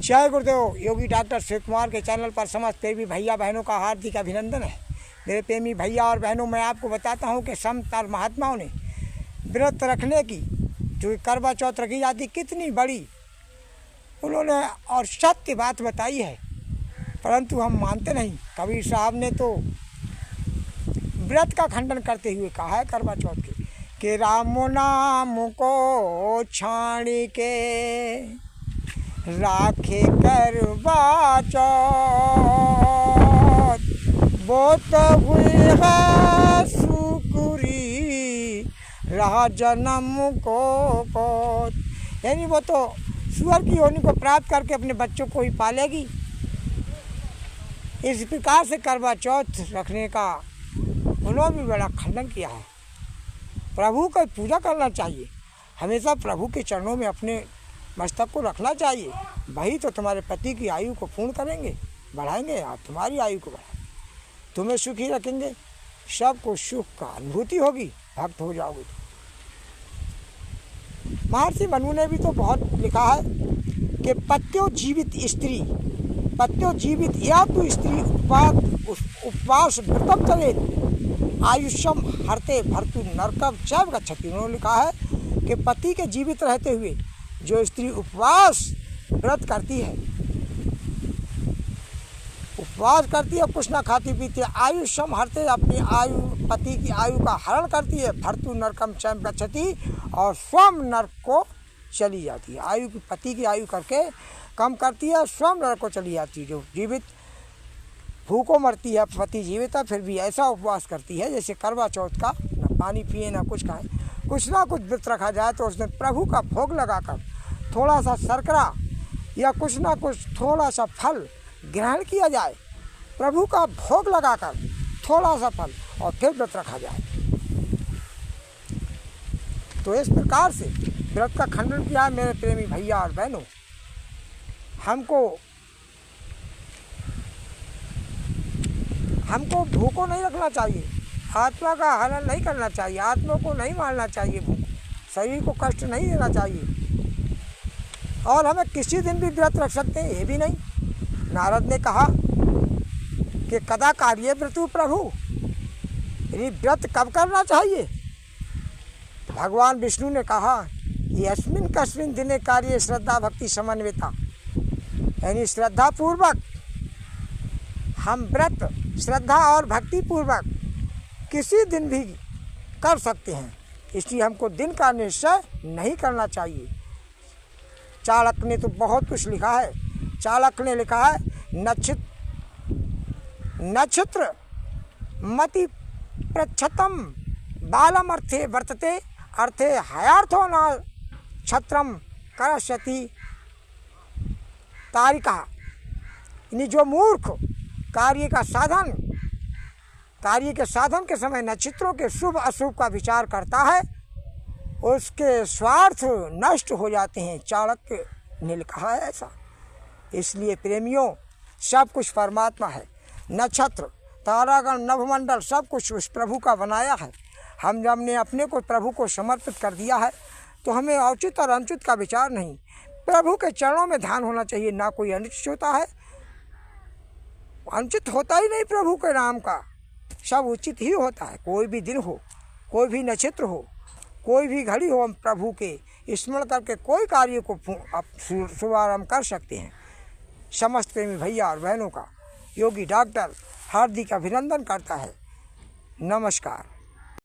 जय गुरुदेव। योगी डॉक्टर शिव कुमार के चैनल पर समस्त प्रेमी भैया बहनों का हार्दिक अभिनंदन है। मेरे प्रेमी भैया और बहनों, मैं आपको बताता हूँ कि संत और महात्माओं ने व्रत रखने की, जो करवा चौथ रखी जाती, कितनी बड़ी उन्होंने और सत्य बात बताई है, परंतु हम मानते नहीं। कबीर साहब ने तो व्रत का खंडन करते हुए कहा है करवा चौथ के राम नाम को छाणी के राखे करवा चौथ, वो तो हुई है सुकुरी रहा जन्म को। यानी वो तो सुअर की योनि को प्राप्त करके अपने बच्चों को ही पालेगी। इस प्रकार से करवा चौथ रखने का उन्होंने भी बड़ा खंडन किया है। प्रभु का पूजा करना चाहिए, हमेशा प्रभु के चरणों में अपने मस्तक को रखना चाहिए। वही तो तुम्हारे पति की आयु को पूर्ण करेंगे, बढ़ाएंगे, और तुम्हारी आयु को बढ़ाएंगे, तुम्हें सुखी रखेंगे, सबको सुख का अनुभूति होगी, भक्त हो जाओगे। महर्षि मनु ने भी तो बहुत लिखा है कि पत्यो जीवित स्त्री, पत्यो जीवित या तो स्त्री उपवास व्रतम चले आयुष्यम हरते भर्तु नरकम चैव गच्छति। उन्होंने लिखा है कि पति के जीवित रहते हुए जो स्त्री उपवास व्रत करती है, उपवास करती है, कुछ ना खाती पीती है, आयुष्यम हरते अपनी आयु, पति की आयु का हरण करती है, भर्तु नरकम चैव गच्छति, और स्वयं नरक को चली जाती है। आयु की, पति की आयु करके कम करती है, स्वयं नरक को चली जाती है। जो जीवित भूखों मरती है, पति जीवित है, फिर भी ऐसा उपवास करती है जैसे करवा चौथ का, न पानी पिए ना कुछ खाए, कुछ ना कुछ व्रत रखा जाए तो उसमें प्रभु का भोग लगाकर थोड़ा सा शर्करा या कुछ ना कुछ थोड़ा सा फल ग्रहण किया जाए, प्रभु का भोग लगाकर थोड़ा सा फल, और फिर व्रत रखा जाए। तो इस प्रकार से व्रत का खंडन किया है मेरे प्रेमी भैया और बहनों। हमको भूखों नहीं रखना चाहिए, आत्मा का हनन नहीं करना चाहिए, आत्मा को नहीं मारना चाहिए, भूख, शरीर को कष्ट नहीं देना चाहिए, और हमें किसी दिन भी व्रत रख सकते हैं, ये भी नहीं। नारद ने कहा कि कदा कार्य व्रतु प्रभु, यानी व्रत कब करना चाहिए। भगवान विष्णु ने कहा यस्मिन कस्मिन दिने कार्य श्रद्धा भक्ति समन्विता, यानी श्रद्धा पूर्वक हम व्रत श्रद्धा और भक्ति पूर्वक किसी दिन भी कर सकते हैं, इसलिए हमको दिन का निश्चय नहीं करना चाहिए। चाणक ने तो बहुत कुछ लिखा है। चाणक ने लिखा है नक्षत्र मति प्रच्छतम बालम अर्थे वर्तते अर्थे हयार्थो न छत्रम करस्यति तारिका। यानी जो मूर्ख कार्य के साधन के समय नक्षत्रों के शुभ अशुभ का विचार करता है, उसके स्वार्थ नष्ट हो जाते हैं। चाणक्य ने लिखा है ऐसा। इसलिए प्रेमियों, सब कुछ परमात्मा है, नक्षत्र, तारागण, नभमंडल, सब कुछ उस प्रभु का बनाया है। हमने अपने को प्रभु को समर्पित कर दिया है, तो हमें औचित और अनुचित का विचार नहीं, प्रभु के चरणों में ध्यान होना चाहिए। ना कोई अनुचित होता है, अनुचित होता ही नहीं प्रभु के नाम का, सब उचित ही होता है। कोई भी दिन हो, कोई भी नक्षत्र हो, कोई भी घड़ी हो, हम प्रभु के स्मरण करके कोई कार्य को शुभारंभ कर सकते हैं। समस्त प्रेमी भैया और बहनों का योगी डॉक्टर हार्दिक अभिनंदन करता है। नमस्कार।